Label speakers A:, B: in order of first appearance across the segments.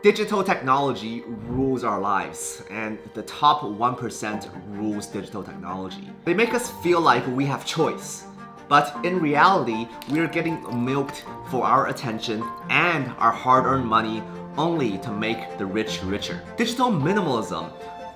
A: Digital technology rules our lives, and the top 1% rules digital technology. They make us feel like we have choice, but in reality, we are getting milked for our attention and our hard-earned money only to make the rich richer. Digital minimalism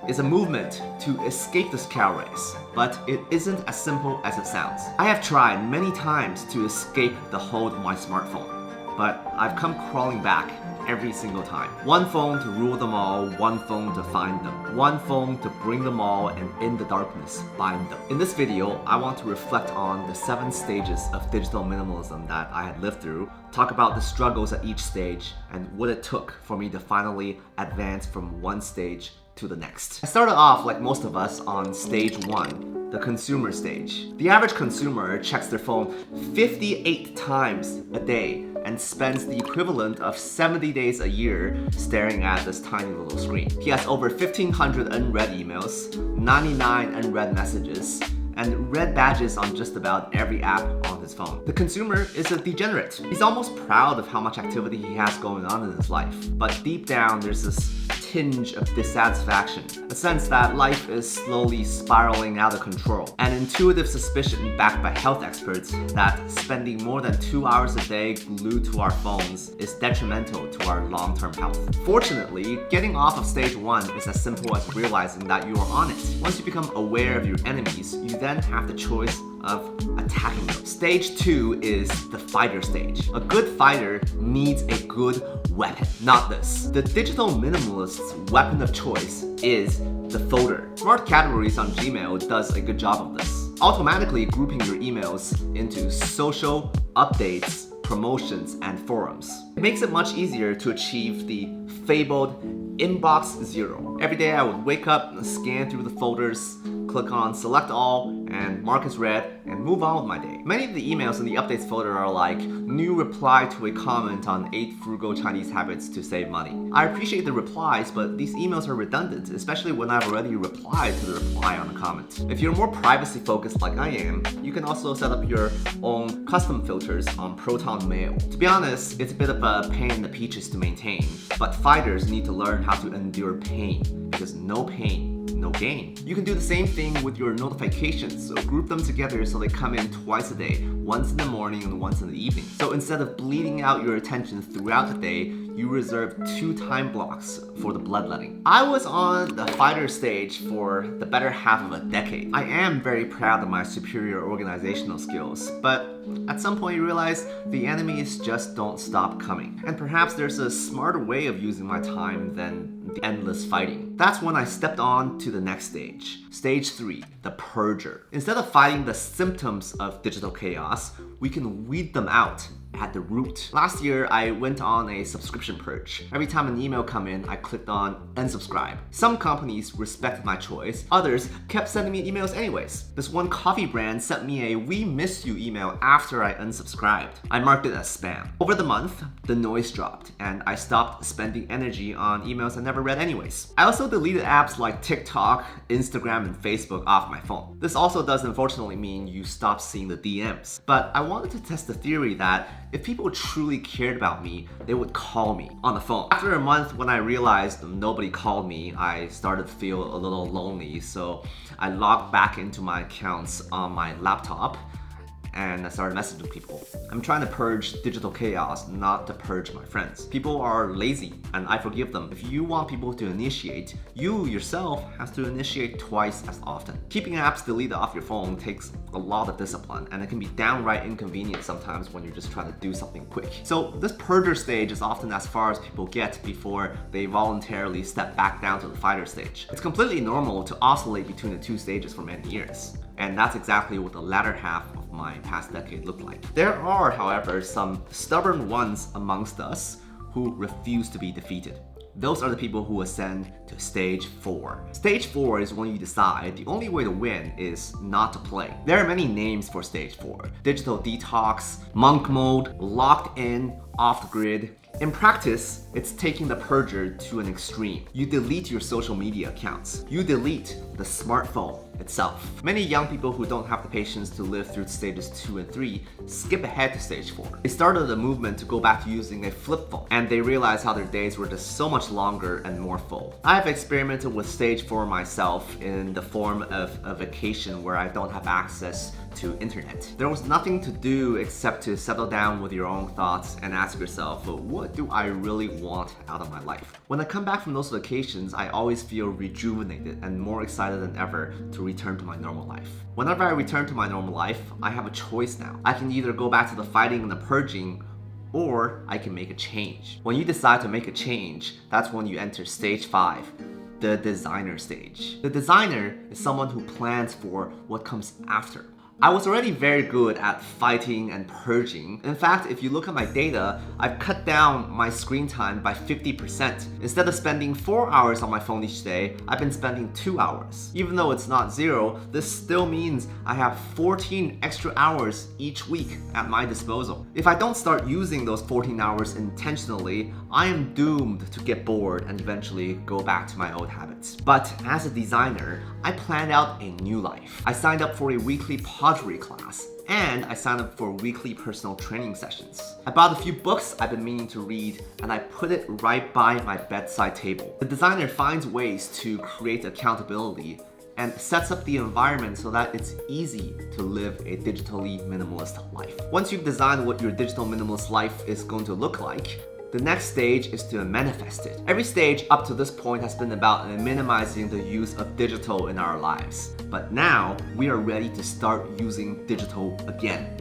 A: is a movement to escape this cow race, but it isn't as simple as it sounds. I have tried many times to escape the hold of my smartphone, but I've come crawling back every single time. One phone to rule them all, one phone to find them, one phone to bring them all, and in the darkness, find them. In this video, I want to reflect on the 7 stages of digital minimalism that I had lived through, talk about the struggles at each stage, and what it took for me to finally advance from one stage to the next. I started off, like most of us, on stage 1, the consumer stage. The average consumer checks their phone 58 times a day and spends the equivalent of 70 days a year staring at this tiny little screen. He has over 1,500 unread emails, 99 unread messages, and red badges on just about every app on his phone. The consumer is a degenerate. He's almost proud of how much activity he has going on in his life, but deep down there's this tinge of dissatisfaction, a sense that life is slowly spiraling out of control, an intuitive suspicion backed by health experts that spending more than 2 hours a day glued to our phones is detrimental to our long-term health. Fortunately, getting off of stage 1 is as simple as realizing that you are on it. Once you become aware of your enemies, you then have the choice of attacking them. Stage 2 is the fighter stage. A good fighter needs a good weapon, not this. The digital minimalist's weapon of choice is the folder. Smart Categories on Gmail does a good job of this, automatically grouping your emails into social, updates, promotions, and forums. It makes it much easier to achieve the fabled inbox zero. Every day I would wake up, scan through the folders, click on select all and mark as read, and move on with my day. Many of the emails in the updates folder are like, new reply to a comment on 8 frugal Chinese habits to save money. I appreciate the replies, but these emails are redundant, especially when I've already replied to the reply on a comment. If you're more privacy focused like I am, you can also set up your own custom filters on Proton Mail. To be honest, it's a bit of a pain in the peaches to maintain, but fighters need to learn how to endure pain, because no pain, no gain. You can do the same thing with your notifications, so group them together so they come in twice a day, once in the morning and once in the evening. So instead of bleeding out your attention throughout the day, you reserve 2 time blocks for the bloodletting. I was on the fighter stage for the better half of a decade. I am very proud of my superior organizational skills, but at some point you realize the enemies just don't stop coming. And perhaps there's a smarter way of using my time than the endless fighting. That's when I stepped on to the next stage. Stage 3, the purger. Instead of fighting the symptoms of digital chaos, we can weed them out at the root. Last year, I went on a subscription purge. Every time an email come in, I clicked on unsubscribe. Some companies respected my choice, others kept sending me emails anyways. This one coffee brand sent me a "we miss you" email after I unsubscribed. I marked it as spam. Over the month, the noise dropped, and I stopped spending energy on emails I never read anyways. I also deleted apps like TikTok, Instagram, and Facebook off my phone. This also does unfortunately mean you stop seeing the DMs. But I wanted to test the theory that if people truly cared about me, they would call me on the phone. After a month, when I realized nobody called me, I started to feel a little lonely, so I logged back into my accounts on my laptop and I started messaging people. I'm trying to purge digital chaos, not to purge my friends. People are lazy, and I forgive them. If you want people to initiate, you yourself have to initiate twice as often. Keeping apps deleted off your phone takes a lot of discipline, and it can be downright inconvenient sometimes when you're just trying to do something quick. So this purger stage is often as far as people get before they voluntarily step back down to the fighter stage. It's completely normal to oscillate between the 2 stages for many years. And that's exactly what the latter half of my past decade looked like. There are, however, some stubborn ones amongst us who refuse to be defeated. Those are the people who ascend to stage 4. Stage 4 is when you decide the only way to win is not to play. There are many names for stage 4. Digital detox, monk mode, locked in, off the grid, In practice, it's taking the purger to an extreme. You delete your social media accounts. You delete the smartphone itself. Many young people who don't have the patience to live through stages 2 and 3 skip ahead to stage 4. They started a movement to go back to using a flip phone, and they realized how their days were just so much longer and more full. I have experimented with stage 4 myself in the form of a vacation where I don't have access to internet. There was nothing to do except to settle down with your own thoughts and ask yourself, what do I really want out of my life? When I come back from those vacations, I always feel rejuvenated and more excited than ever to return to my normal life. Whenever I return to my normal life, I have a choice now. I can either go back to the fighting and the purging, or I can make a change. When you decide to make a change, that's when you enter stage 5. The designer stage. The designer is someone who plans for what comes after. I was already very good at fighting and purging. In fact, if you look at my data, I've cut down my screen time by 50%. Instead of spending 4 hours on my phone each day, I've been spending 2 hours. Even though it's not 0, this still means I have 14 extra hours each week at my disposal. If I don't start using those 14 hours intentionally, I am doomed to get bored and eventually go back to my old habits. But as a designer, I planned out a new life. I signed up for a weekly pottery class, and I signed up for weekly personal training sessions. I bought a few books I've been meaning to read, and I put it right by my bedside table. The designer finds ways to create accountability and sets up the environment so that it's easy to live a digitally minimalist life. Once you've designed what your digital minimalist life is going to look like, the next stage is to manifest it. Every stage up to this point has been about minimizing the use of digital in our lives. But now, we are ready to start using digital again.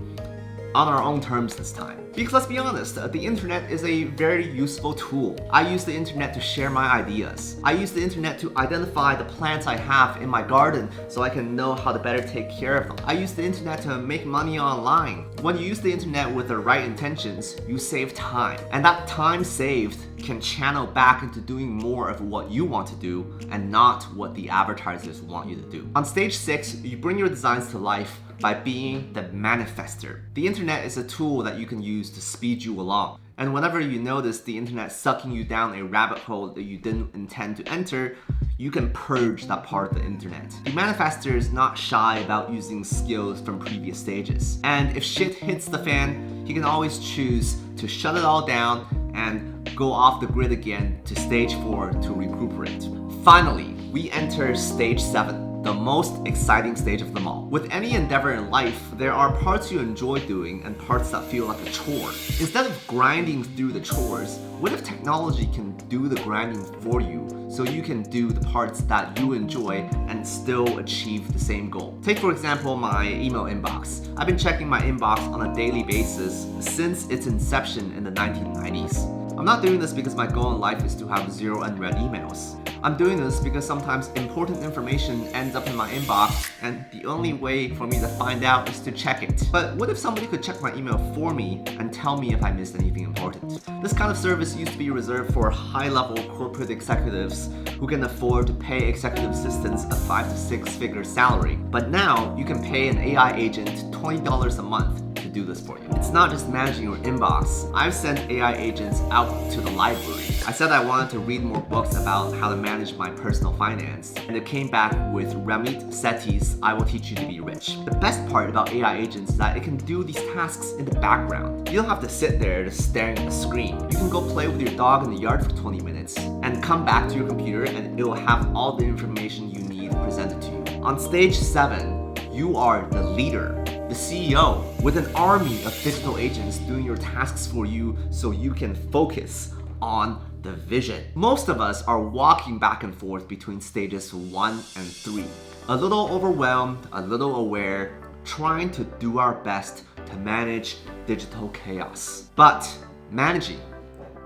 A: On our own terms this time. Because let's be honest, the internet is a very useful tool. I use the internet to share my ideas. I use the internet to identify the plants I have in my garden so I can know how to better take care of them. I use the internet to make money online. When you use the internet with the right intentions, you save time. And that time saved can channel back into doing more of what you want to do and not what the advertisers want you to do. On stage 6, you bring your designs to life by being the manifestor. The internet is a tool that you can use to speed you along. And whenever you notice the internet sucking you down a rabbit hole that you didn't intend to enter, you can purge that part of the internet. The manifestor is not shy about using skills from previous stages. And if shit hits the fan, he can always choose to shut it all down and go off the grid again to stage 4 to recuperate. Finally, we enter stage 7. The most exciting stage of them all. With any endeavor in life, there are parts you enjoy doing and parts that feel like a chore. Instead of grinding through the chores, what if technology can do the grinding for you so you can do the parts that you enjoy and still achieve the same goal? Take for example my email inbox. I've been checking my inbox on a daily basis since its inception in the 1990s. I'm not doing this because my goal in life is to have 0 unread emails. I'm doing this because sometimes important information ends up in my inbox and the only way for me to find out is to check it. But what if somebody could check my email for me and tell me if I missed anything important? This kind of service used to be reserved for high-level corporate executives who can afford to pay executive assistants a 5 to 6 figure salary. But now you can pay an AI agent $20 a month to do this for you. It's not just managing your inbox. I've sent AI agents out to the library. I said I wanted to read more books about how to manage my personal finance, and it came back with Ramit Sethi's I Will Teach You to Be Rich. The best part about AI agents is that it can do these tasks in the background. You don't have to sit there just staring at the screen. You can go play with your dog in the yard for 20 minutes and come back to your computer and it will have all the information you need presented to you. On stage 7, you are the leader, the CEO, with an army of digital agents doing your tasks for you so you can focus on the vision. Most of us are walking back and forth between stages 1 and 3. A little overwhelmed, a little aware, trying to do our best to manage digital chaos. But managing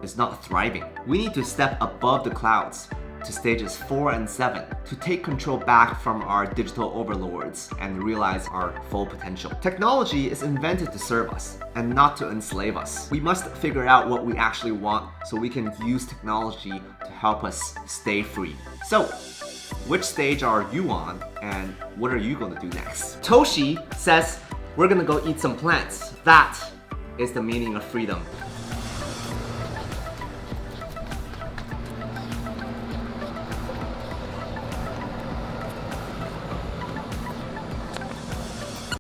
A: is not thriving. We need to step above the clouds to stages 4 and 7 to take control back from our digital overlords and realize our full potential. Technology is invented to serve us and not to enslave us. We must figure out what we actually want so we can use technology to help us stay free. So, which stage are you on and what are you going to do next? Toshi says, we're gonna go eat some plants. That is the meaning of freedom.